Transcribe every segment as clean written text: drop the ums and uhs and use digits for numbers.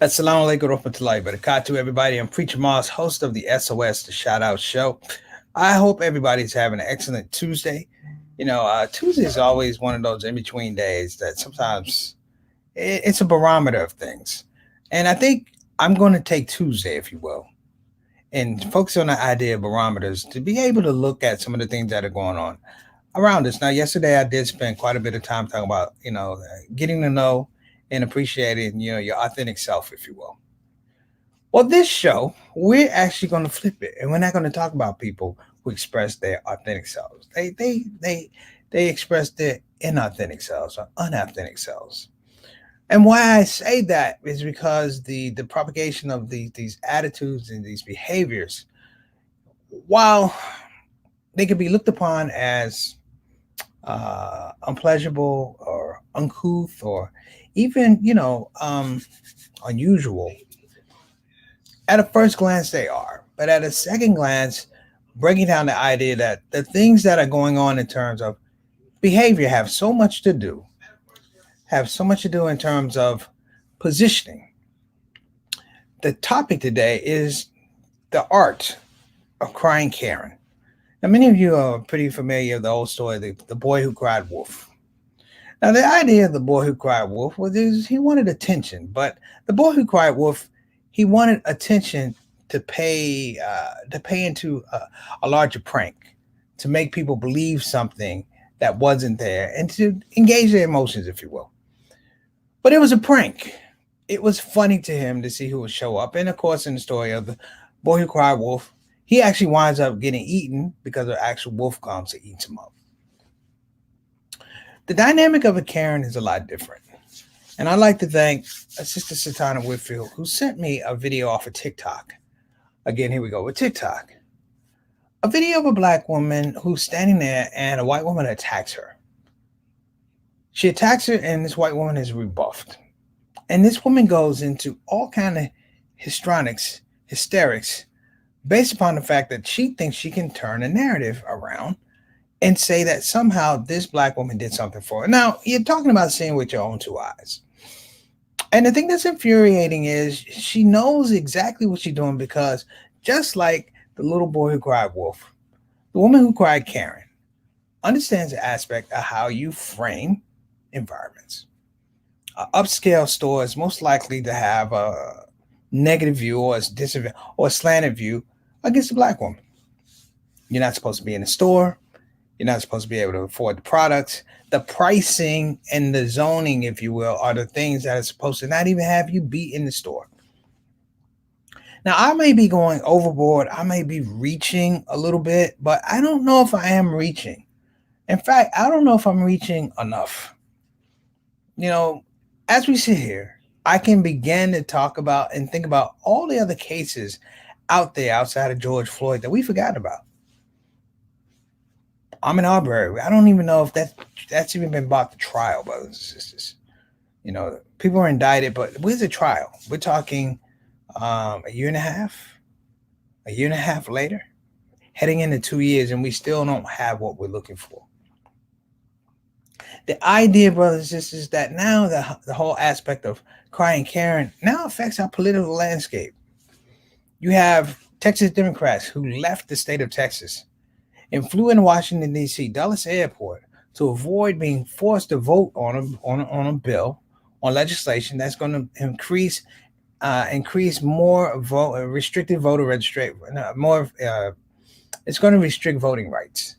Assalamu alaikum warahmatullahi wabarakatuh, everybody. I'm Preacher Moss, host of the SOS, the Shout Out Show. I hope everybody's having an excellent Tuesday. Tuesday is always one of those in between days that sometimes it's a barometer of things. And I think I'm going to take Tuesday, if you will, and focus on the idea of barometers to be able to look at some of the things that are going on around us. Now, yesterday I did spend quite a bit of time talking about, getting to know and appreciating, your authentic self, if you will. Well, this show, we're actually going to flip it, and we're not going to talk about people who express their authentic selves. They express their inauthentic selves or unauthentic selves. And why I say that is because the propagation of these attitudes and these behaviors, while they can be looked upon as unpleasurable or uncouth or even unusual, at a first glance they are, but at a second glance, breaking down the idea that the things that are going on in terms of behavior have so much to do in terms of positioning. The topic today is the art of crying Karen. Now, many of you are pretty familiar with the old story, the boy who cried wolf. Now, the idea of the boy who cried wolf was he wanted attention, but the boy who cried wolf, he wanted attention to pay into a larger prank, to make people believe something that wasn't there, and to engage their emotions, if you will. But it was a prank. It was funny to him to see who would show up, and of course, in the story of the boy who cried wolf, he actually winds up getting eaten because an actual wolf comes and eats him up. The dynamic of a Karen is a lot different. And I'd like to thank Sister Satana Whitfield, who sent me a video off of TikTok. Again, here we go with TikTok. A video of a black woman who's standing there and a white woman attacks her. She attacks her and this white woman is rebuffed. And this woman goes into all kind of hysterics, based upon the fact that she thinks she can turn the narrative around and say that somehow this black woman did something for her. Now, you're talking about seeing with your own two eyes. And the thing that's infuriating is she knows exactly what she's doing because just like the little boy who cried wolf, the woman who cried Karen understands the aspect of how you frame environments. An upscale store is most likely to have a negative view or or a slanted view against a black woman. You're not supposed to be in the store. You're not supposed to be able to afford the products. The pricing and the zoning, if you will, are the things that are supposed to not even have you be in the store. Now, I may be going overboard. I may be reaching a little bit, but I don't know if I am reaching. In fact, I don't know if I'm reaching enough. You know, as we sit here, I can begin to talk about and think about all the other cases out there outside of George Floyd that we forgot about. I'm in Arbery. I don't even know if that's even been brought to trial, brothers and sisters. People are indicted, but where's the trial? We're talking a year and a half later, heading into 2 years, and we still don't have what we're looking for. The idea, brothers and sisters, that now the whole aspect of crying Karen now affects our political landscape. You have Texas Democrats who left the state of Texas and flew in Washington, D.C., Dulles Airport, to avoid being forced to vote on a bill, on legislation that's going to increase more restricted voter registration, it's going to restrict voting rights.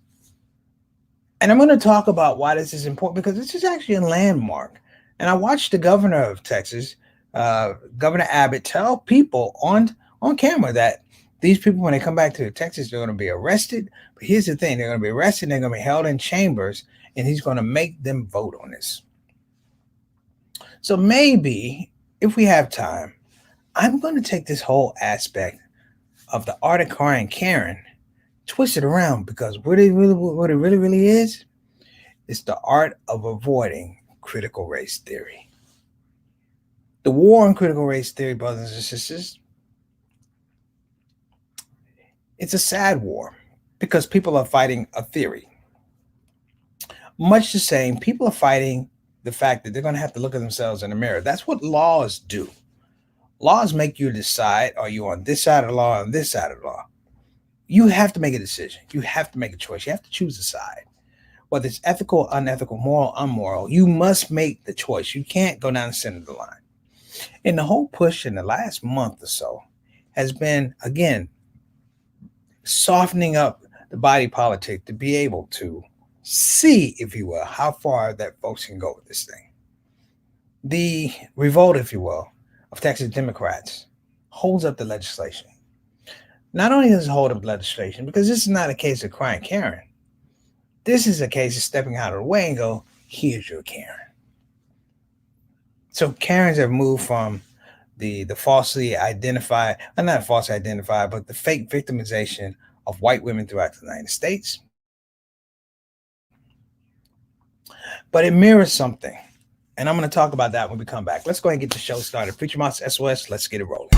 And I'm going to talk about why this is important because this is actually a landmark. And I watched the governor of Texas, Governor Abbott, tell people on camera that these people, when they come back to Texas, they're going to be arrested. But here's the thing: they're going to be arrested. They're going to be held in chambers, and he's going to make them vote on this. So maybe, if we have time, I'm going to take this whole aspect of the art of crying Karen, twist it around, because what it really is the art of avoiding critical race theory. The war on critical race theory, brothers and sisters, it's a sad war because people are fighting a theory. Much the same, people are fighting the fact that they're going to have to look at themselves in the mirror. That's what laws do. Laws make you decide, are you on this side of the law or on this side of the law? You have to make a decision. You have to make a choice. You have to choose a side. Whether it's ethical, unethical, moral, unmoral, you must make the choice. You can't go down the center of the line. And the whole push in the last month or so has been, again, softening up the body politic to be able to see, if you will, how far that folks can go with this thing. The revolt, if you will, of Texas Democrats holds up the legislation. Not only does it hold up legislation, because this is not a case of crying Karen. This is a case of stepping out of the way and go, here's your Karen. So Karens have moved from the falsely identified, not falsely identified, but the fake victimization of white women throughout the United States. But it mirrors something. And I'm going to talk about that when we come back. Let's go ahead and get the show started. Preacher Mouse SOS, let's get it rolling.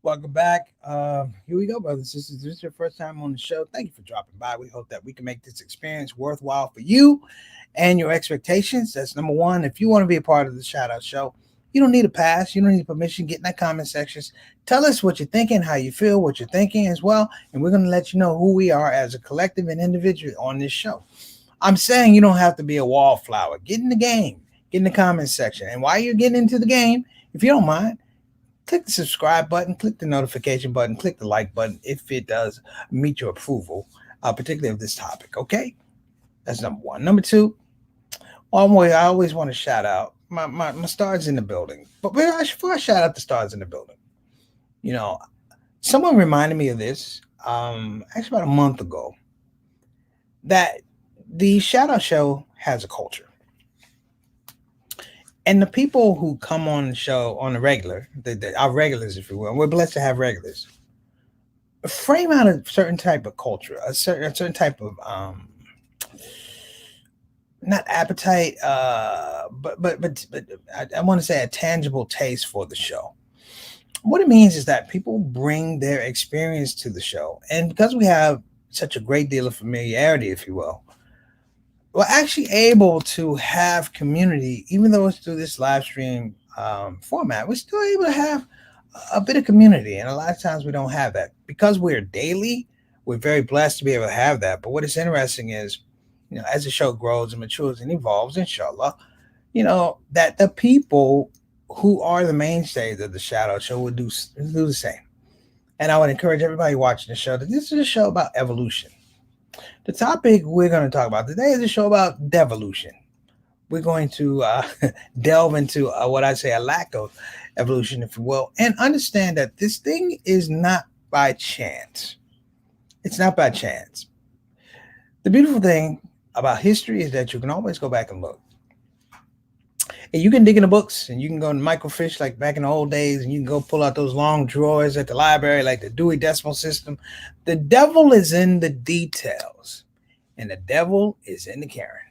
Welcome back. Here we go, brothers. This is your first time on the show. Thank you for dropping by. We hope that we can make this experience worthwhile for you and your expectations. That's number one. If you want to be a part of the Shout Out Show, you don't need a pass. You don't need permission. Get in that comment sections. Tell us what you're thinking, how you feel, what you're thinking as well. And we're going to let you know who we are as a collective and individual on this show. I'm saying you don't have to be a wallflower. Get in the game. Get in the comment section. And while you're getting into the game, if you don't mind, click the subscribe button, click the notification button, click the like button if it does meet your approval, particularly of this topic. Okay, that's number one. Number two, I always want to shout out my stars in the building. But before I shout out the stars in the building, you know, someone reminded me of this actually about a month ago, that the Shout Out Show has a culture. And the people who come on the show on the regular, our regulars, if you will, and we're blessed to have regulars, frame out a certain type of culture, a certain type of not appetite, but I want to say a tangible taste for the show. What it means is that people bring their experience to the show, and because we have such a great deal of familiarity, if you will, we're actually able to have community, even though it's through this live stream format. We're still able to have a bit of community, and a lot of times we don't have that because we're daily. We're very blessed to be able to have that. But what is interesting is, as the show grows and matures and evolves, inshallah, that the people who are the mainstays of the Shout Out Show will do the same. And I would encourage everybody watching the show that this is a show about evolution. The topic we're going to talk about today is a show about devolution. We're going to delve into what I say a lack of evolution, if you will, and understand that this thing is not by chance. It's not by chance. The beautiful thing about history is that you can always go back and look. And you can dig in the books and you can go in microfiche like back in the old days, and you can go pull out those long drawers at the library like the Dewey Decimal System. The devil is in the details, and the devil is in the Karen.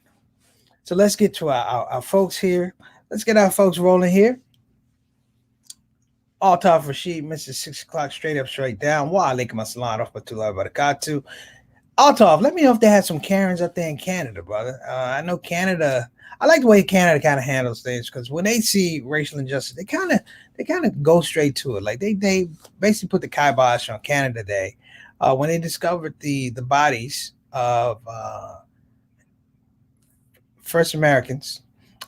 So let's get to our folks here. Let's get our folks rolling here. Altaf Rashid, Mr. 6 o'clock, straight up, straight down. Wa alaikum assalam wa rahmatullahi wa barakatuh. Altaf, let me know if they had some Karens up there in Canada, brother. I know Canada. I like the way Canada kind of handles things, because when they see racial injustice, they kind of go straight to it. Like they basically put the kibosh on Canada Day when they discovered the bodies of First Americans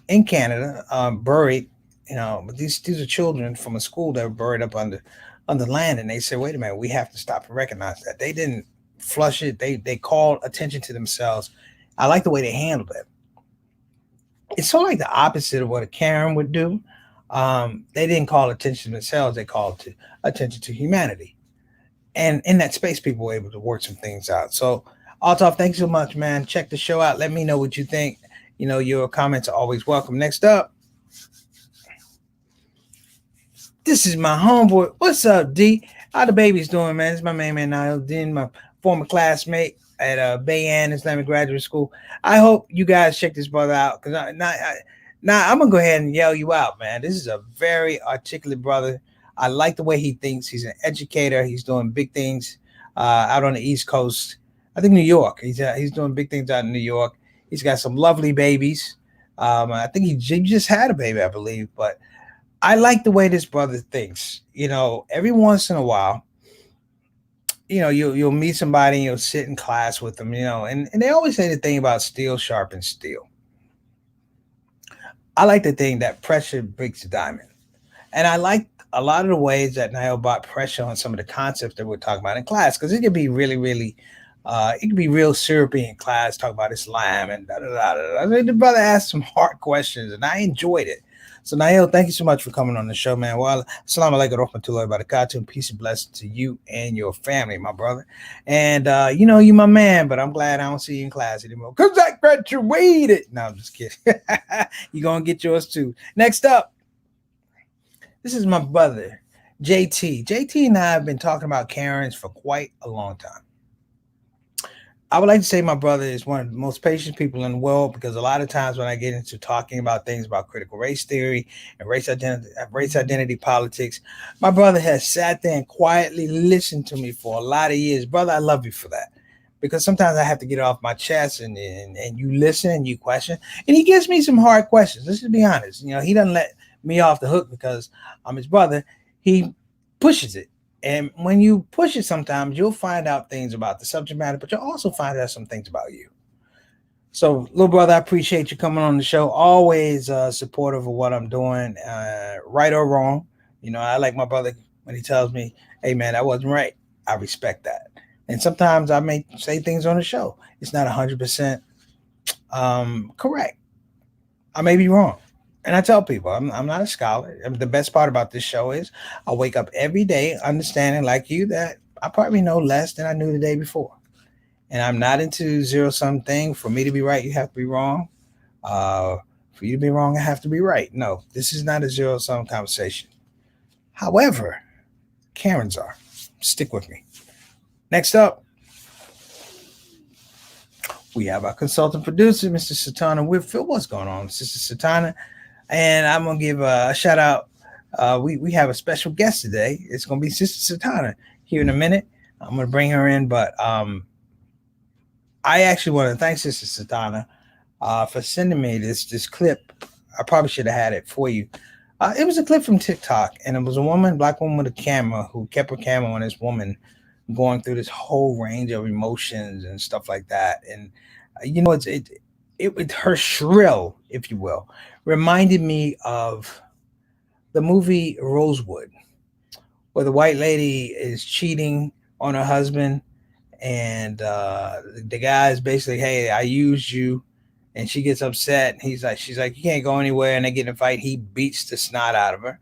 in Canada buried. But these are children from a school that were buried up under land, and they said, "Wait a minute, we have to stop and recognize that." They didn't flush it. They called attention to themselves. I like the way they handled it. It's sort of like the opposite of what a Karen would do. They didn't call attention to themselves; they called attention to humanity. And in that space, people were able to work some things out. So, Altaf, thanks so much, man. Check the show out. Let me know what you think. Your comments are always welcome. Next up, this is my homeboy. What's up, D? How the babies doing, man? This is my main man, Niall Dean, my former classmate at Bay Ann Islamic Graduate School. I hope you guys check this brother out because now I'm gonna go ahead and yell you out, man. This is a very articulate brother. I like the way he thinks. He's an educator. He's doing big things out on the East Coast. I think New York. He's doing big things out in New York. He's got some lovely babies. I think he just had a baby, I believe, but I like the way this brother thinks. Every once in a while, you'll meet somebody and you'll sit in class with them, and they always say the thing about steel sharpens steel. I like the thing that pressure breaks the diamond. And I like a lot of the ways that Niall brought pressure on some of the concepts that we're talking about in class, because it can be really, really, it can be real syrupy in class, talk about Islam and da da da da. I mean, the brother asked some hard questions, and I enjoyed it. So, Nail, thank you so much for coming on the show, man. Well, assalamu alaikum warahmatullahi wabarakatuh. Peace and blessings to you and your family, my brother. And, you my man, but I'm glad I don't see you in class anymore because I graduated. No, I'm just kidding. You're going to get yours too. Next up, this is my brother, JT. JT and I have been talking about Karens for quite a long time. I would like to say my brother is one of the most patient people in the world, because a lot of times when I get into talking about things about critical race theory and race identity politics, my brother has sat there and quietly listened to me for a lot of years. Brother, I love you for that, because sometimes I have to get it off my chest, and you listen and you question, and he gives me some hard questions. Let's just be honest. He doesn't let me off the hook because I'm his brother. He pushes it. And when you push it, sometimes you'll find out things about the subject matter, but you'll also find out some things about you. So, little brother, I appreciate you coming on the show. Always supportive of what I'm doing, right or wrong. I like my brother when he tells me, hey, man, that wasn't right. I respect that. And sometimes I may say things on the show. It's not 100% correct. I may be wrong. And I tell people, I'm not a scholar. The best part about this show is I wake up every day understanding, like you, that I probably know less than I knew the day before. And I'm not into zero-sum thing. For me to be right, you have to be wrong. For you to be wrong, I have to be right. No, this is not a zero-sum conversation. However, Karens are. Stick with me. Next up, we have our consultant producer, Mr. Satana Whitfield. What's going on, Sister Satana? And I'm going to give a shout out. We have a special guest today. It's going to be Sister Satana here in a minute. I'm going to bring her in. But I actually want to thank Sister Satana for sending me this clip. I probably should have had it for you. It was a clip from TikTok. And it was a black woman with a camera, who kept her camera on this woman going through this whole range of emotions and stuff like that. And, her shrill, if you will, reminded me of the movie Rosewood, where the white lady is cheating on her husband, and the guy is basically, hey, I used you, and she gets upset, and she's like, you can't go anywhere, and they get in a fight. He beats the snot out of her,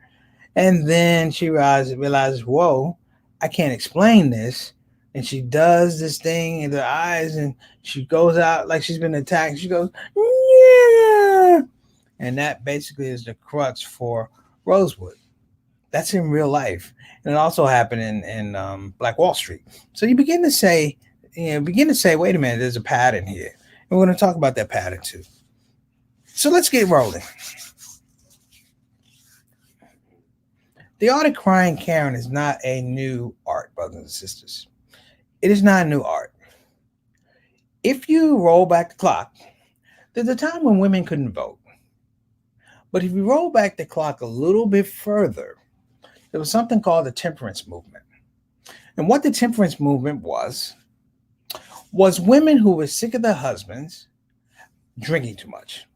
and then she realizes, whoa, I can't explain this. And she does this thing in her eyes, and she goes out like she's been attacked. She goes, yeah. And that basically is the crux for Rosewood. That's in real life. And it also happened in Black Wall Street. So you begin to say, wait a minute, there's a pattern here. And we're going to talk about that pattern too. So let's get rolling. The art of crying Karen is not a new art, brothers and sisters. It is not a new art. If you roll back the clock, there's a time when women couldn't vote. But if you roll back the clock a little bit further, there was something called the temperance movement. And what the temperance movement was women who were sick of their husbands drinking too much.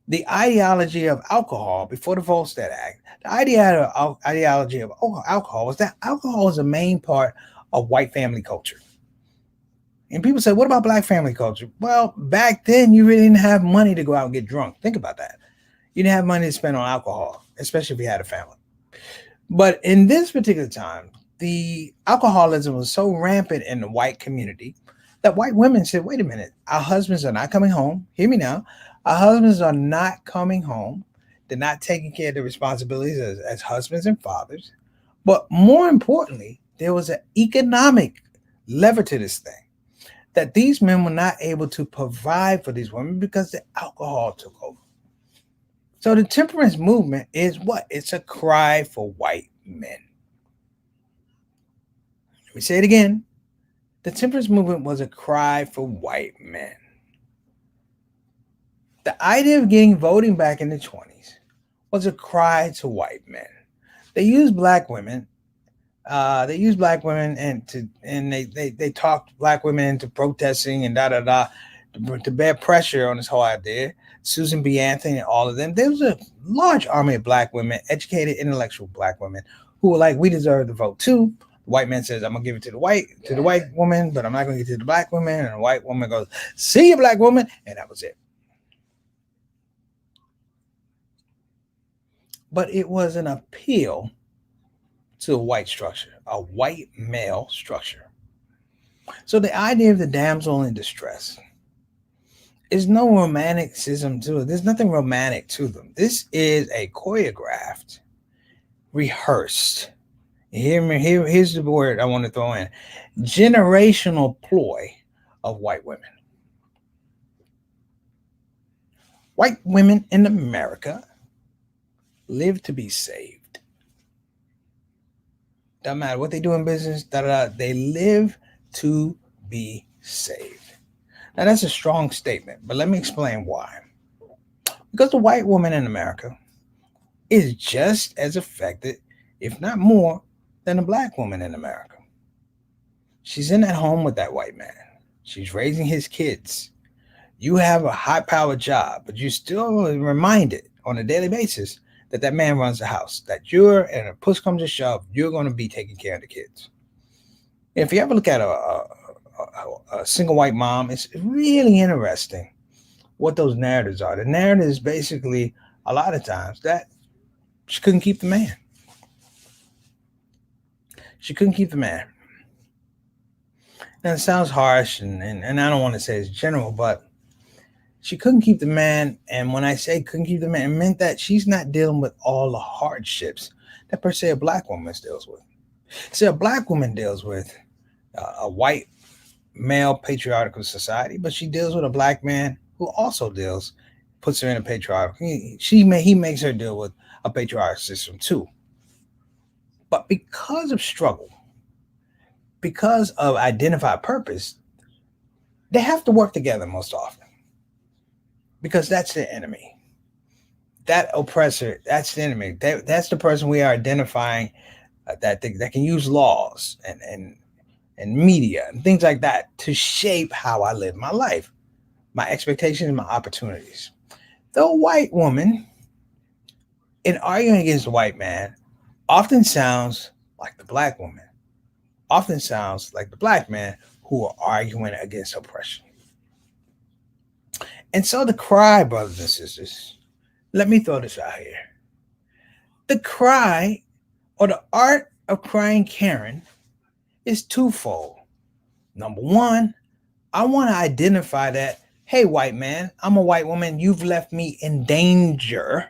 The ideology of alcohol before the Volstead Act, the ideology of alcohol was that alcohol is a main part of white family culture. And people say, what about black family culture? Well, back then, you really didn't have money to go out and get drunk. Think about that. You didn't have money to spend on alcohol. especially if you had a family. But in this particular time, the alcoholism was so rampant in the white community that white women said, wait a minute, our husbands are not coming home. Hear me now. Our husbands are not coming home. They're not taking care of the responsibilities as husbands and fathers. But more importantly, there was an economic lever to this thing that these men were not able to provide for these women because the alcohol took over. So the temperance movement is what? It's a cry for white men. Let me say it again. The temperance movement was a cry for white men. The idea of getting voting back in the 20s was a cry to white men. They used black women. They talked black women into protesting and to bear pressure on this whole idea. Susan B. Anthony and all of them. There was a large army of black women, educated, intellectual black women, who were like, we deserve the vote too. The white man says, I'm gonna give it to the white woman, but I'm not gonna give it to the black woman. And the white woman goes, see you, black woman, and that was it. But it was an appeal to a white structure, a white male structure. So the idea of the damsel in distress is no romanticism to it. There's nothing romantic to them. This is a choreographed, rehearsed. Here's the word I want to throw in: generational ploy of white women. White women in America live to be saved. Doesn't matter what they do in business, they live to be saved. Now, that's a strong statement, but let me explain why. Because the white woman in America is just as affected, if not more, than the black woman in America. She's in that home with that white man. She's raising his kids. You have a high-powered job, but you're still reminded on a daily basis that man runs the house, that you're, and if push comes to shove, you're going to be taking care of the kids. If you ever look at a single white mom, it's really interesting what those narratives are. The narrative is basically, a lot of times, that she couldn't keep the man. She couldn't keep the man. Now, it sounds harsh, and I don't want to say it's general, but she couldn't keep the man. And when I say couldn't keep the man, it meant that she's not dealing with all the hardships that per se a black woman deals with. See, a black woman deals with a white male patriarchal society, but she deals with a black man who also puts her in a patriarchal. He makes her deal with a patriarchal system too. But because of struggle, because of identified purpose, they have to work together most often. Because that's the enemy. That oppressor, that's the enemy. That's the person we are identifying that can use laws and media and things like that to shape how I live my life, my expectations, my opportunities. The white woman, in arguing against the white man, often sounds like the black woman, often sounds like the black man who are arguing against oppression. And so the cry, brothers and sisters, let me throw this out here. The cry, or the art of crying Karen, is twofold. Number one, I want to identify that, hey, white man, I'm a white woman, you've left me in danger.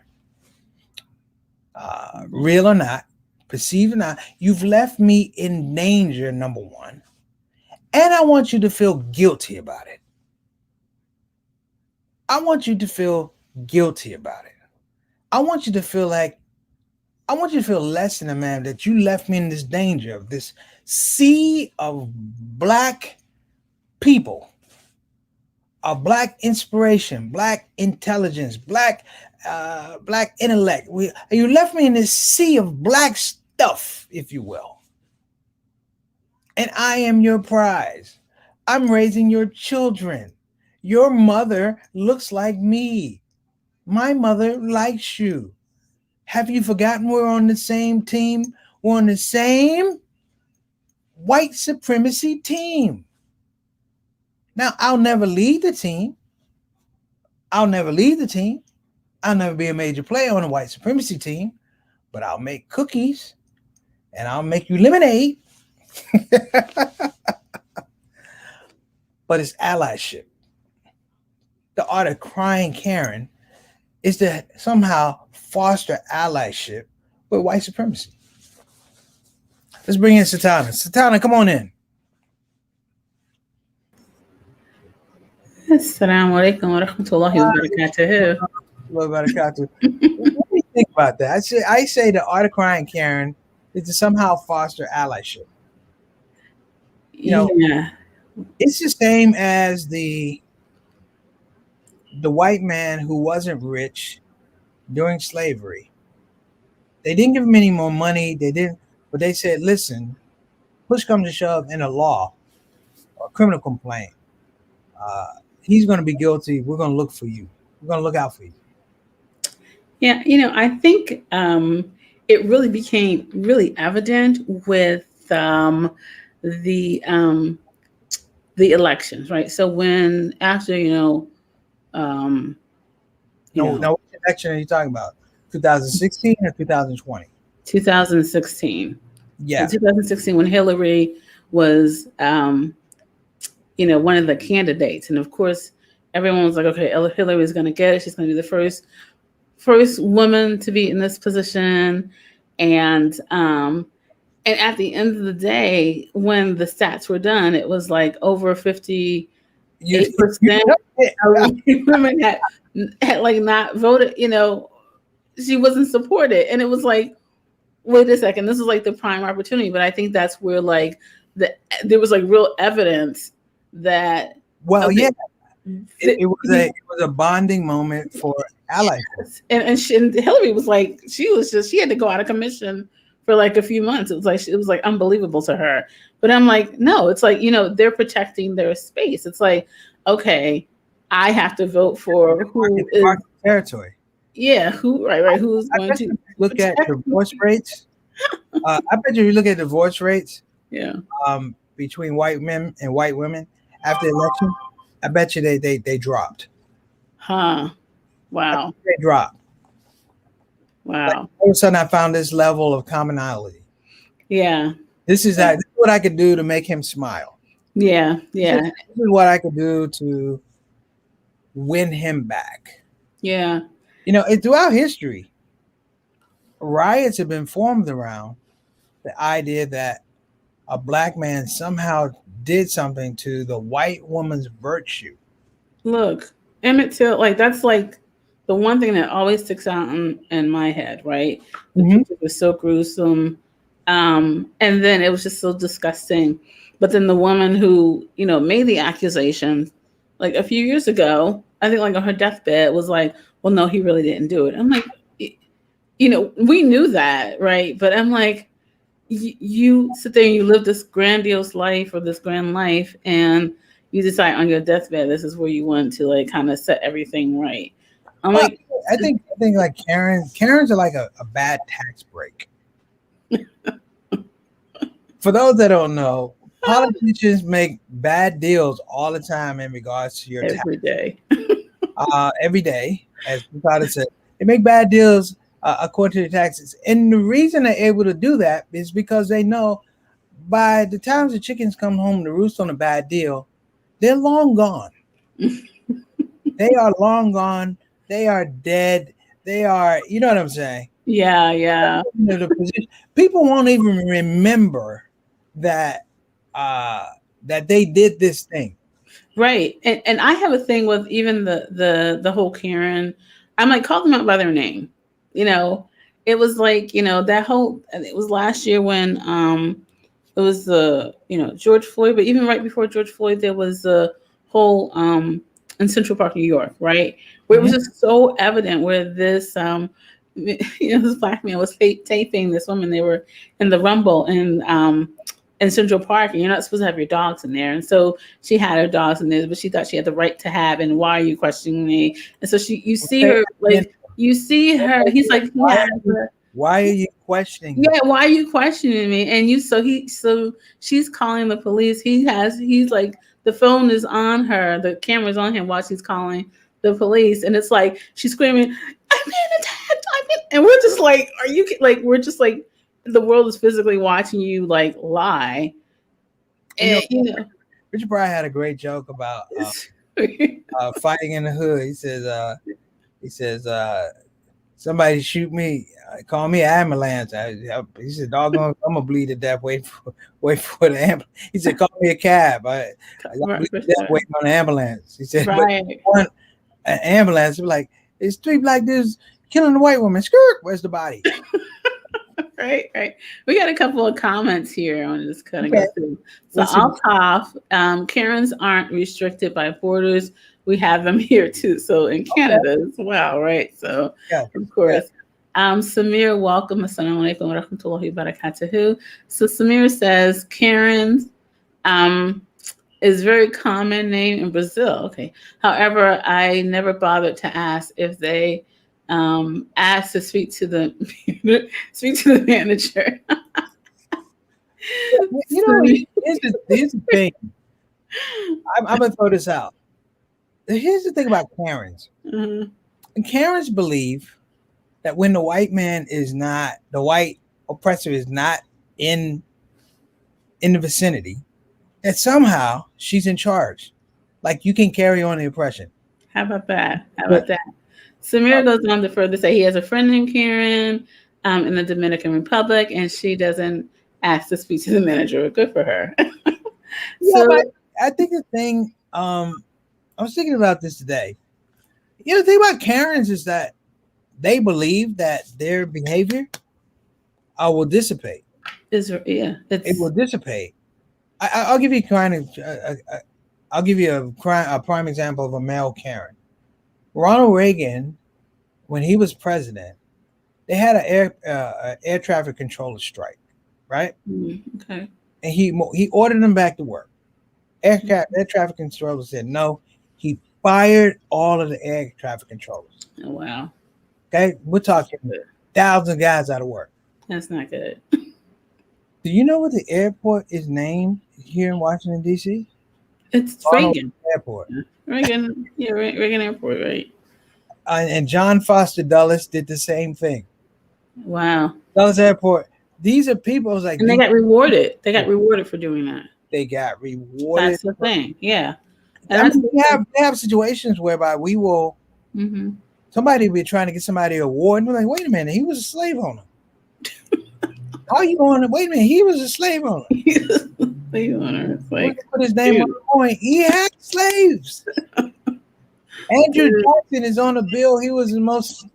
Real or not, perceived or not, you've left me in danger, number one. And I want you to feel guilty about it. I want you to feel guilty about it. I want you to feel less than a man that you left me in this danger of this sea of black people, of black inspiration, black intelligence, black intellect. You left me in this sea of black stuff, if you will. And I am your prize. I'm raising your children. Your mother looks like me. My mother likes you. Have you forgotten we're on the same team? We're on the same white supremacy team. Now, I'll never lead the team. I'll never be a major player on a white supremacy team. but I'll make cookies and I'll make you lemonade. But it's allyship. The art of crying Karen is to somehow foster allyship with white supremacy. Let's bring in Satana. Satana, come on in. Assalamu alaikum wa rahmatullahi wa barakatuh. What do you think about that? I say the art of crying Karen is to somehow foster allyship. Yeah. It's the same as the white man who wasn't rich during slavery. They didn't give him any more money. They didn't, but they said, listen, push comes to shove in a law or a criminal complaint. He's going to be guilty. We're going to look for you. We're going to look out for you. Yeah, I think it really became really evident with the elections, right? So when after No, what election are you talking about? 2016 or 2020? 2016. Yeah. In 2016, when Hillary was, one of the candidates, and of course, everyone was like, "Okay, Hillary is going to get it. She's going to be the first woman to be in this position," and at the end of the day, when the stats were done, it was like over 58% of women had like not voted. She wasn't supported, and it was like, wait a second, this is like the prime opportunity. But I think that's where like there was like real evidence that it was a bonding moment for allies. And Hillary was like, she had to go out of commission for like a few months. It was like unbelievable to her. But I'm like, no, it's like, they're protecting their space. It's like, okay, I have to vote for who is territory. Yeah, right. Who's going to look at divorce rates? I bet you look at divorce rates. Yeah. Between white men and white women after the election, I bet you they dropped. Huh. Wow. They dropped. Wow. Like, all of a sudden I found this level of commonality. Yeah. This is what I could do to make him smile. Yeah. Yeah. This is what I could do to win him back. Yeah. Throughout history, riots have been formed around the idea that a black man somehow did something to the white woman's virtue. Look, Emmett Till, like that's like the one thing that always sticks out in my head, right? It was so gruesome. And then it was just so disgusting. But then the woman who, made the accusation, like a few years ago, I think like on her deathbed was like, well, no, he really didn't do it. I'm like, we knew that, right? But I'm like, you sit there and you live this grandiose life or this grand life, and you decide on your deathbed, this is where you want to like kind of set everything right. I'm like, I think like Karens are like a bad tax break. For those that don't know, politicians make bad deals all the time in regards to your every day. Every day, as Prada said, they make bad deals according to their taxes. And the reason they're able to do that is because they know by the time the chickens come home to roost on a bad deal, they're long gone. They are long gone. They are dead. They are, you know what I'm saying? Yeah. People won't even remember that that they did this thing. Right. And I have a thing with even the whole Karen. I might call them out by their name. It was like, that whole, it was last year when it was the, George Floyd, but even right before George Floyd, there was the whole in Central Park, New York, right? Where it was just so evident where this this black man was taping this woman. They were in the Rumble in Central Park, and you're not supposed to have your dogs in there. And so she had her dogs in there, but she thought she had the right to have. And why are you questioning me? And so you see her like, he's like, why are you questioning me? Yeah, why are you questioning me? And so she's calling the police. He's like, the phone is on her, the camera's on him while she's calling the police. And it's like, she's screaming, I've been attacked. And we're just like, are you like? We're just like, the world is physically watching you like lie, You know, and you know. Richard Pryor had a great joke about fighting in the hood. He says, somebody shoot me, call me an ambulance. He said, doggone, I'm gonna bleed to death. Wait for the ambulance. He said, call me a cab. I got bleed to death waiting on the ambulance. He said, but right. one an ambulance, like it's three black dudes killing the white woman. Skirt, where's the body? Right. We got a couple of comments here. I'm just kind of Okay. go through. So I'll cough. Karens aren't restricted by borders. We have them here too. So in Canada as well, right? So Yeah. of course. Samir, welcome. Assalamu alaikum wa rahmatullahi wa barakatuhu. So Samir says Karens is very common name in Brazil. Okay. However, I never bothered to ask if they asked to speak to the manager. You know, here's the thing. I'm gonna throw this out. Here's the thing about Karens. Mhm. And Karens believe that when the white oppressor is not in the vicinity, that somehow she's in charge. Like you can carry on the oppression. How about that? Samir goes on to further say he has a friend named Karen in the Dominican Republic, and she doesn't ask to speak to the manager. Good for her. Yeah, but I think the thing, I was thinking about this today. You know, the thing about Karens is that they believe that their behavior will dissipate. It will dissipate. I'll give you a prime example of a male Karen. Ronald Reagan, when he was president, they had an air traffic controller strike, right? Okay. And he ordered them back to work. Air traffic controller said no. He fired all of the air traffic controllers. Oh wow. Okay, we're talking thousands of guys out of work. That's not good. Do you know what the airport is named here in Washington D.C.? It's Ronald Reagan Airport. Reagan Airport, right? And John Foster Dulles did the same thing. Wow. Dulles Airport. These are people. Like, and they got rewarded. They got rewarded for doing that. They got rewarded. That's the thing. Yeah. And I mean, they have situations whereby we will. Mm-hmm. Somebody will be trying to get somebody an award, and we're like, wait a minute, he was a slave owner. How are you going to wait a minute? He was a slave owner. Slave owner. It's like, put his name on the point. He had slaves. Andrew Jackson is on the bill. He was the most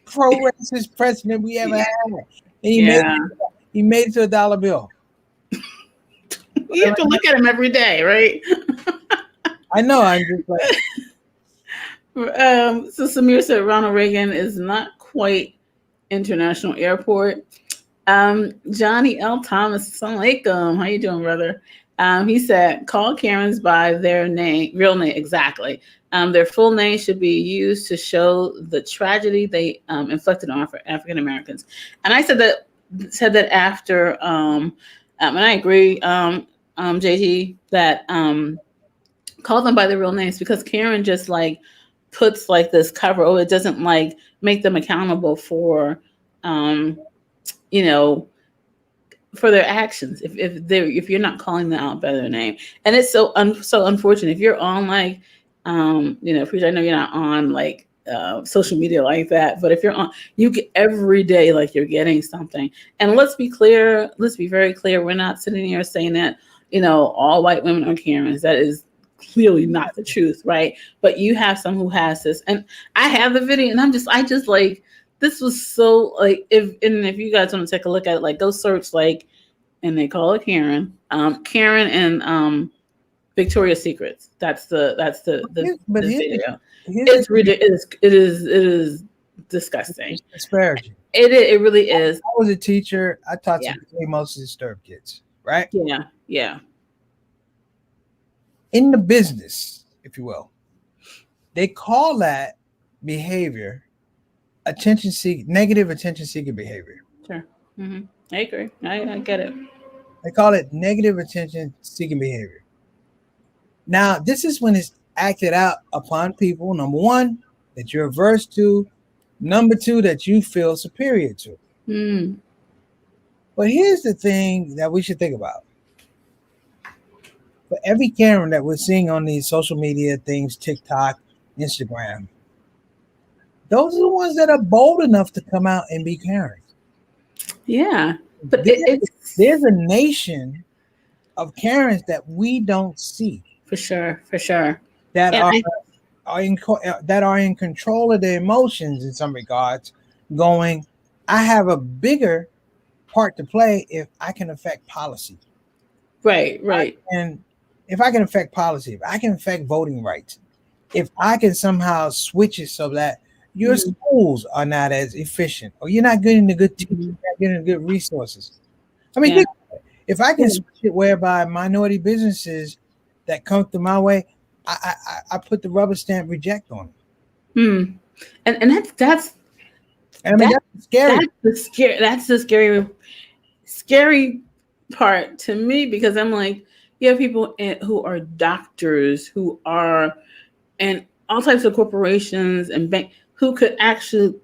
pro-racist president we ever had. And he made it to a dollar bill. You have to look at him every day, right? I know. I'm just like. So Samir said Ronald Reagan is not quite international airport. Johnny L. Thomas, assalamu alaikum. How you doing, brother? He said, call Karens by their real name, exactly. Their full name should be used to show the tragedy they inflicted on African Americans. And I said that after, and I agree, JT, that call them by their real names, because Karen just like puts like this cover. Oh, it doesn't like make them accountable for, for their actions if you're not calling them out by their name. And it's so unfortunate if you're on like Preacher, I know you're not on like social media like that, but if you're on, you get every day like you're getting something. And let's be very clear, we're not sitting here saying that all white women are Karens. That is clearly not the truth, right? But you have some who has this, and I have the video, and I just like, this was so like, if you guys want to take a look at it, like go search like, and they call it Karen and Victoria's Secrets. That's the video. It's ridiculous. It is disgusting. It's disparaging. It really is. I was a teacher. I taught mostly disturbed kids, right? Yeah. In the business, if you will, they call that behavior negative attention-seeking behavior. Sure. Mm-hmm. I agree. I get it. They call it negative attention-seeking behavior. Now, this is when it's acted out upon people, number one, that you're averse to, Number two, that you feel superior to. Mm. But here's the thing that we should think about. For every Karen that we're seeing on these social media things, TikTok, Instagram, those are the ones that are bold enough to come out and be Karens. Yeah, but There's, it's there's a nation of Karens that we don't see for sure, for sure. that And that are in control of their emotions in some regards, going, I have a bigger part to play if I can affect policy. right, right. And if I can affect policy, if I can affect voting rights, if I can somehow switch it so that your Mm, schools are not as efficient, or you're not getting the good teachers, mhm. you're not getting the good resources. I mean, Yeah, if I can yeah. switch it whereby minority businesses that come through my way, I put the rubber stamp reject on them. Mm. And And I mean, that that's scary. that's the scary part to me, because I'm like, you have people who are doctors, who are and all types of corporations and bank, who could actually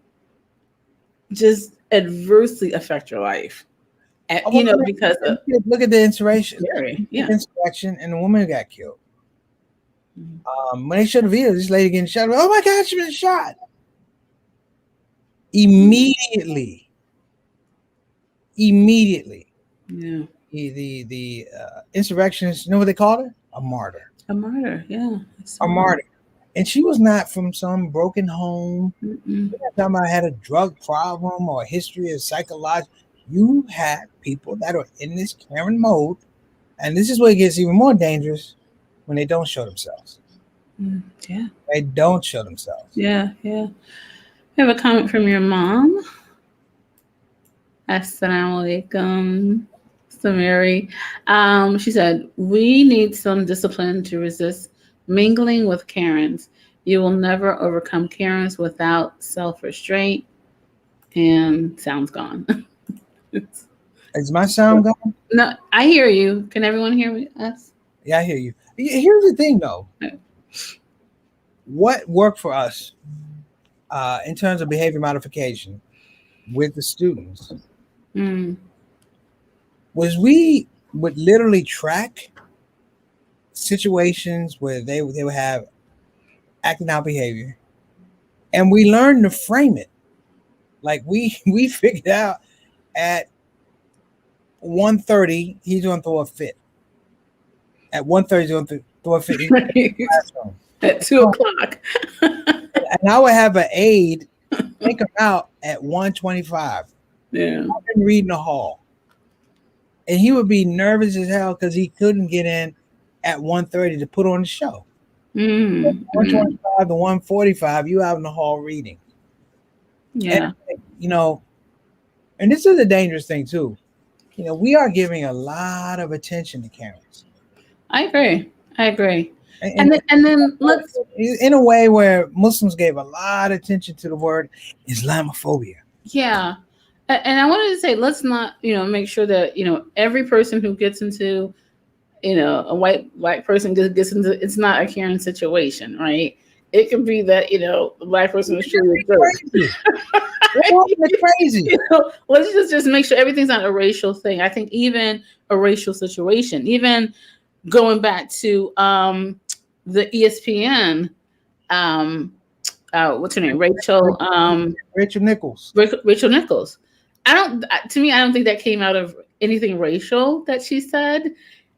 just adversely affect your life. Oh, You well, know, because of look at the insurrection, scary. Yeah. insurrection, and the woman who got killed. Mhm. When they showed the video, this lady getting shot. Oh my God, she been shot immediately. Immediately, Yeah. the insurrectionists. You know what they called her? A martyr. A murder. Yeah. I A saw that. martyr. And she was not from some broken home. Mm-mm. We're not talking about had a drug problem or a history of psychological. You have people that are in this Karen mode, and this is where it gets even more dangerous when they don't show themselves. Mm. Yeah. They don't show themselves. Yeah. Yeah. I have a comment from your mom. Assalamu alaikum, Samiri. She said, we need some discipline to resist mingling with Karens. You will never overcome Karens without self restraint. And sound's gone. Is my sound gone? No, I hear you. Can everyone hear me? Us? Yeah, I hear you. Here's the thing, though. What worked for us in terms of behavior modification with the students Mm. was we would literally track situations where they would have acting out behavior, and we learned to frame it. Like we figured out at 1:30 he's going to throw a fit. At 1:30 he's going to throw a fit. He's in the classroom. At 2 o'clock. And I would have an aide take him out at 1:25. Yeah. I've been reading the hall. And he would be nervous as hell because he couldn't get in at 1:30 to put on the show. Mm. 1:25 to 1:45, you out in the hall reading. Yeah. And and this is a dangerous thing too. We are giving a lot of attention to Karens. I agree. I agree. And And then let's in a way where Muslims gave a lot of attention to the word Islamophobia. yeah. And I wanted to say, let's not, make sure that, every person who gets into, a white person gets into, it's not a Karen situation, right? It could be that, the black person is truly a jerk. It's crazy. Let's just make sure everything's not a racial thing. I think even a racial situation, even going back to the ESPN, what's her name? Rachel Nichols. Rachel Nichols. I don't think that came out of anything racial that she said.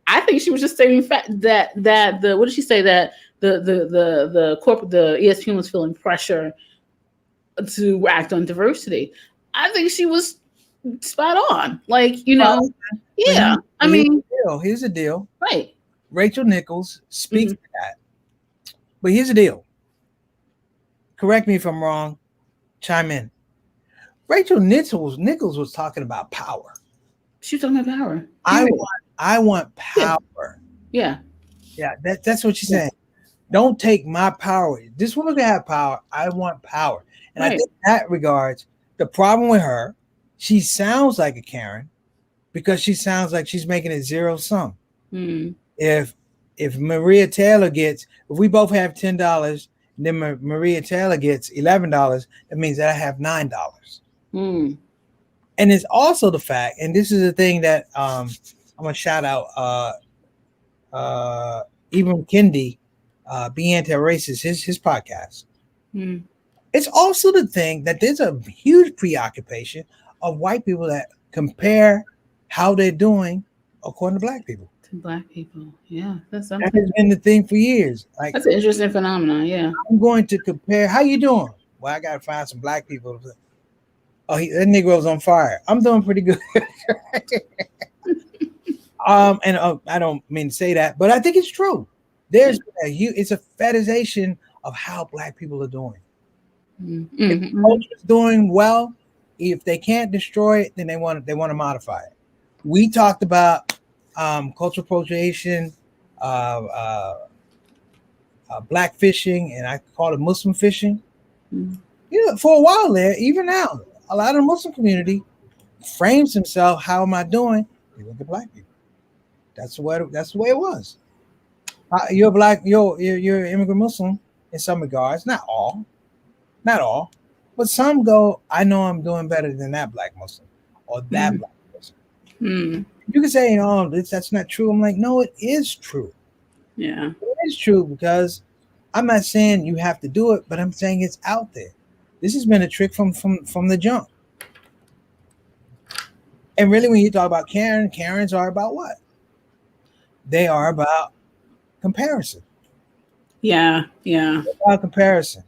I think she was just stating fact that the what did she say, that the ESPN was feeling pressure to act on diversity. I think she was spot on. Yeah. I mean, here's the deal. Right. Rachel Nichols speaks to that. But here's the deal. Correct me if I'm wrong. Chime in. Rachel Nichols was talking about power. She was talking about power. I want power. Yeah. Yeah, that's what she's saying. Don't take my power. This woman can have power. I want power. And I think in that regards, the problem with her, she sounds like a Karen because she sounds like she's making it zero sum. Mm. If Maria Taylor if we both have $10 Then Maria Taylor gets $11. That means that I have $9. Mm. And it's also the fact, and this is the thing that I'm gonna shout out Ibram Kendi, Be Anti-Racist, his podcast. Mm. It's also the thing that there's a huge preoccupation of white people that compare how they're doing according to black people. To black people. Yeah, that's That something. has been the thing for years. Like, That's an interesting phenomenon. Yeah. I'm going to compare. How you doing? Well, I gotta find some black people. Oh, that Negro's on fire. I'm doing pretty good. And I don't mean to say that, but I think it's true. There's it's a fetishization of how black people are doing. Mm-hmm. If the culture is doing well, if they can't destroy it, then they want to modify it. We talked about cultural appropriation, black fishing, and I call it Muslim fishing. Mm-hmm. You know, for a while there, even now, a lot of the Muslim community frames himself. How am I doing? You look at black people. That's the way it was. You're black. You're immigrant Muslim in some regards, not all, but some go. I know I'm doing better than that black Muslim or that Mm-hmm. black Muslim. Mm-hmm. You can say, "Oh, that's not true." I'm like, no, it is true. Yeah. It is true because I'm not saying you have to do it, but I'm saying it's out there. This has been a trick from the jump. And really, when you talk about Karens are about what? They are about comparison. Yeah. Yeah. About comparison.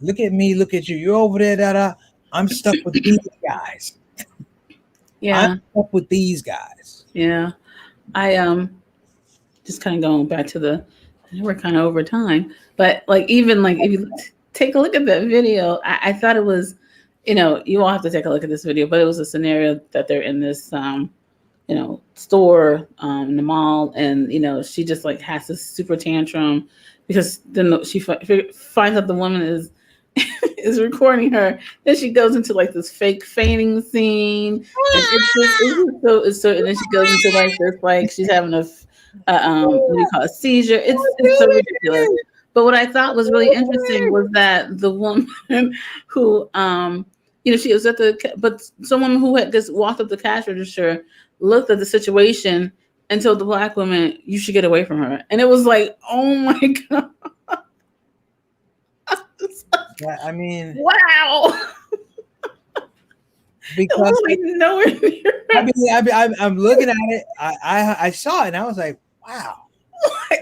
Look at me, look at you. You're over there, da. I'm stuck with these guys. Yeah. I'm stuck with these guys. Yeah. I just kind of going back to we're kind of over time, but like even like if you take a look at that video, I thought it was, you all have to take a look at this video, but it was a scenario that they're in this store in the mall, and she just like has this super tantrum because then she finds out the woman is is recording her. Then she goes into like this fake fainting scene, and it's so and then she goes into like this like she's having a what do you call it, a seizure. It's so ridiculous. But what I thought was really interesting was that the woman who she was someone who had just walked up the cash register looked at the situation and told the black woman, "You should get away from her." And it was like, oh my god. Yeah, I mean, wow. Because like nowhere near. I'm looking at it. I saw it and I was like, wow.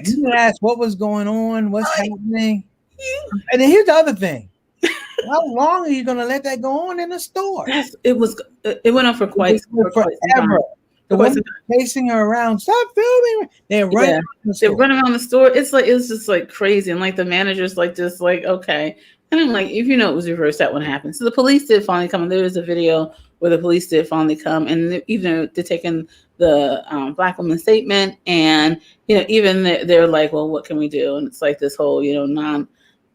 You asked what was going on, what's happening. And then here's the other thing. How long are you gonna let that go on in the store? It went on for quite forever. The woman chasing her around. Stop filming. They're running. Yeah. They're running around the store. It's just like crazy, and like the manager's like just like okay. And I'm like, if it was reversed, that wouldn't happen. So the police did finally come. And there was a video where the police did finally come, and even they're taking the black woman's statement, and even they're like, well, what can we do? And it's like this whole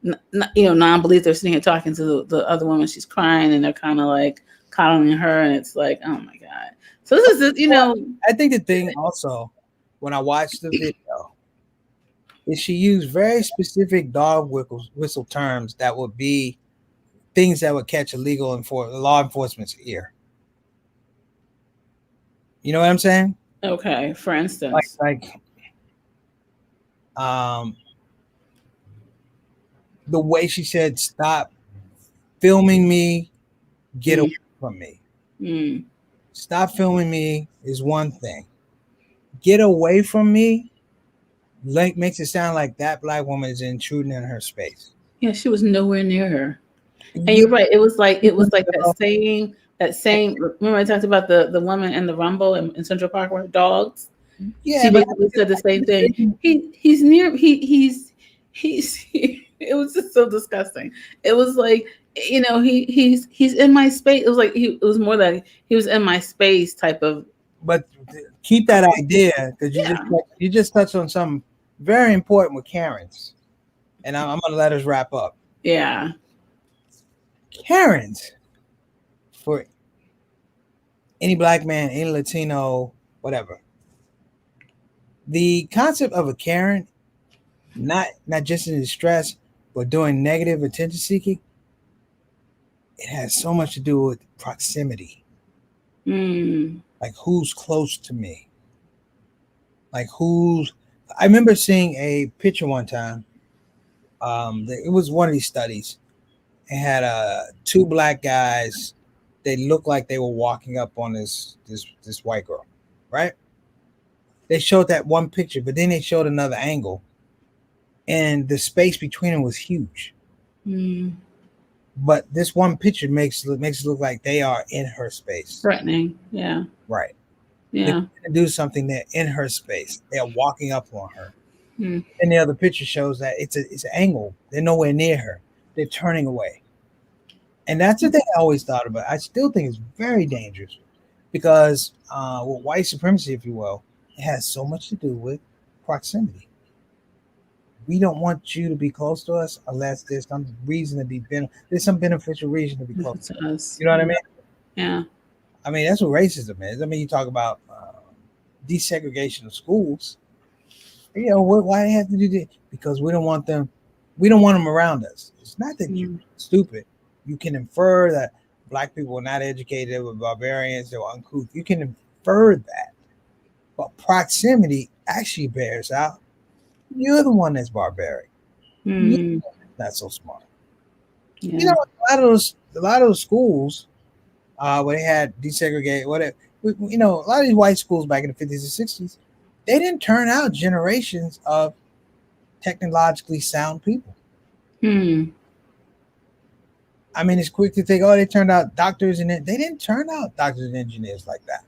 non-belief. They're sitting here talking to the other woman. She's crying, and they're kind of like coddling her, and it's like, oh my god. So this is I think the thing also when I watched the video is she used very specific dog whistle terms that would be things that would catch a law enforcement's ear. You know what I'm saying? Okay, for instance, like the way she said, "Stop filming me, get away from me." Stop filming me is one thing. Get away from me makes it sound like that black woman is intruding in her space. Yeah, she was nowhere near her. And you're right. It was like that saying. Remember I talked about the woman in the Rumble in Central Park with her dogs? Yeah, she basically said the same thing. He's near. He's. It was just so disgusting. It was like he's in my space. It was like it was more like he was in my space type of. But keep that idea because you just touched on something very important with Karens, and I'm gonna let us wrap up. Yeah, Karens for any black man, any Latino, whatever. The concept of a Karen, not just in distress, But doing negative attention seeking, it has so much to do with proximity. Mm. Like who's close to me? Like who's I remember seeing a picture one time. It was one of these studies. It had two black guys. They looked like they were walking up on this white girl, right? They showed that one picture, but then they showed another angle, and the space between them was huge. Mm. But this one picture makes it look like they are in her space, Threatening. Yeah. right? They're Yeah. going to do something. They're in her space. They are walking up on her. Mm. And the other picture shows that it's an angle. They're nowhere near her. They're turning away. And that's the thing I always thought about. I still think it's very dangerous because with white supremacy, if you will, it has so much to do with proximity. We don't want you to be close to us unless there's some reason to there's some beneficial reason to be close To to us. us. You know what I mean? Yeah. I mean that's what racism is. I mean you talk about desegregation of schools. You know why they have to do that? Because we don't want them. We don't want them around us. It's not that you're Mm. stupid. You can infer that black people are not educated, or barbarians, or uncouth. You can infer that, but proximity actually bears out. You're the one that's barbaric. You're Mm. not so smart. You know, Yeah. a lot of those schools where they had desegregated, whatever. You know, a lot of these white schools back in the 50s and 60s, they didn't turn out generations of technologically sound people. Hmm. I mean, it's quick to think, oh, they turned out doctors and they didn't turn out doctors and engineers like that.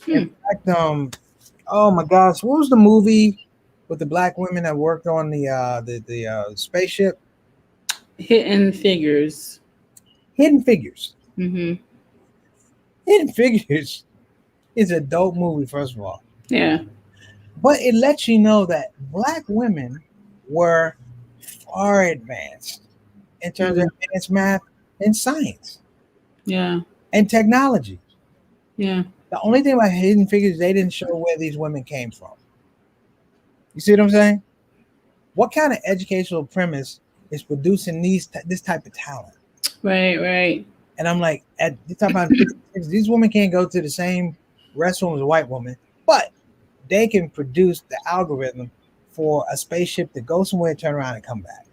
In Hmm. fact, oh my gosh, what was the movie with the black women that worked on the spaceship? Hidden Figures. Hidden Figures. Mm-hmm. Hidden Figures is a dope movie, first of all, Yeah. but it lets you know that black women were far advanced in terms of Mm. advanced math and science Yeah. and technology. Yeah. The only thing about Hidden Figures, they didn't show where these women came from. You see what I'm saying? What kind of educational premise is producing this type of talent? Right. Right. And I'm like, at the time about 56, these women can't go to the same restroom as a white woman, but they can produce the algorithm for a spaceship to go somewhere, turn around, and come back.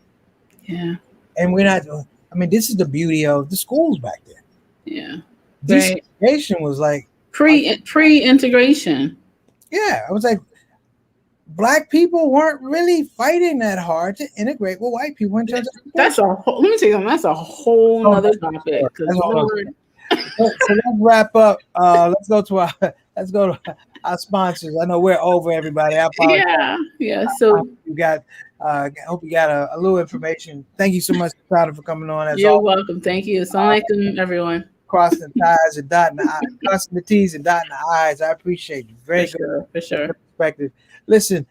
Yeah. And we're not. I mean, this is the beauty of the schools back then. Yeah. Right. Desegregation was like, Pre integration. yeah, I was like, black people weren't really fighting that hard to integrate with white people in terms of That's education. a whole, let me tell you something. That's a whole Oh, nother that's topic. Because that's all I'm Lord, saying. So let's wrap up. Let's go to our let's go to our sponsors. I know we're over everybody. I apologize. yeah, yeah. So You got I hope you got a little information. Thank you so much, Tyler, for coming on as you're always. welcome. Thank you. Assalamu alaikum, everyone. Crossing the T's and dotting the I's, crossing the T's and dotting the I's. I appreciate you. For Very good sure. For sure. perspective. Listen,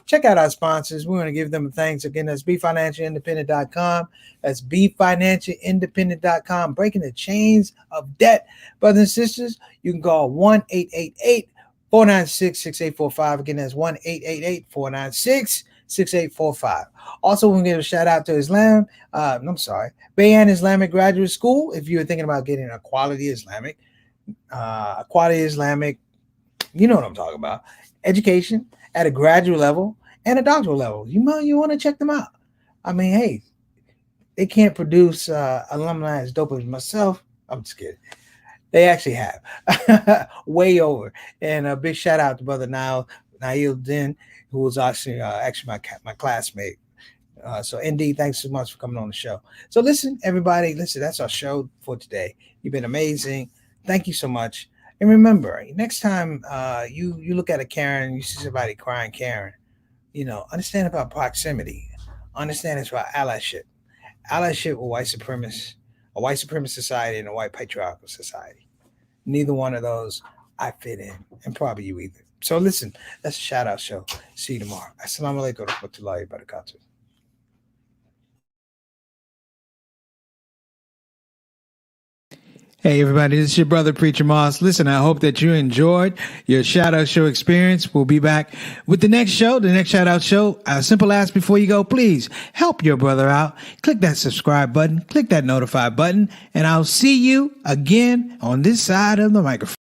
check out our sponsors. We want to give them thanks. Again, that's BeFinancialIndependent.com. That's BeFinancialIndependent.com. Breaking the chains of debt. Brothers and sisters, you can call 1-888-496-6845. Again, that's 1-888-496-6845. Also, we give a shout out to Bayan Islamic Graduate School. If you're thinking about getting a quality Islamic, you know what I'm talking about, education at a graduate level and a doctoral level. You want to check them out. I mean, hey, they can't produce alumni as dope as myself. I'm just kidding. They actually have way over. And a big shout out to brother Nail Din, who was actually my classmate. So indeed, thanks so much for coming on the show. So listen, everybody, that's our show for today. You've been amazing. Thank you so much. And remember, next time you look at a Karen, you see somebody crying Karen, understand about proximity. Understand it's about allyship. Allyship with white supremacists, a white supremacist society and a white patriarchal society. Neither one of those I fit in, and probably you either. So listen, that's a shout out show. See you tomorrow. Assalamu alaikum wa rahmatullahi wa barakatuh. Hey, everybody, this is your brother, Preacher Moss. Listen, I hope that you enjoyed your Shout Out Show experience. We'll be back with the next show, the next Shout Out Show. A simple ask before you go, please help your brother out. Click that subscribe button, click that notify button, and I'll see you again on this side of the microphone.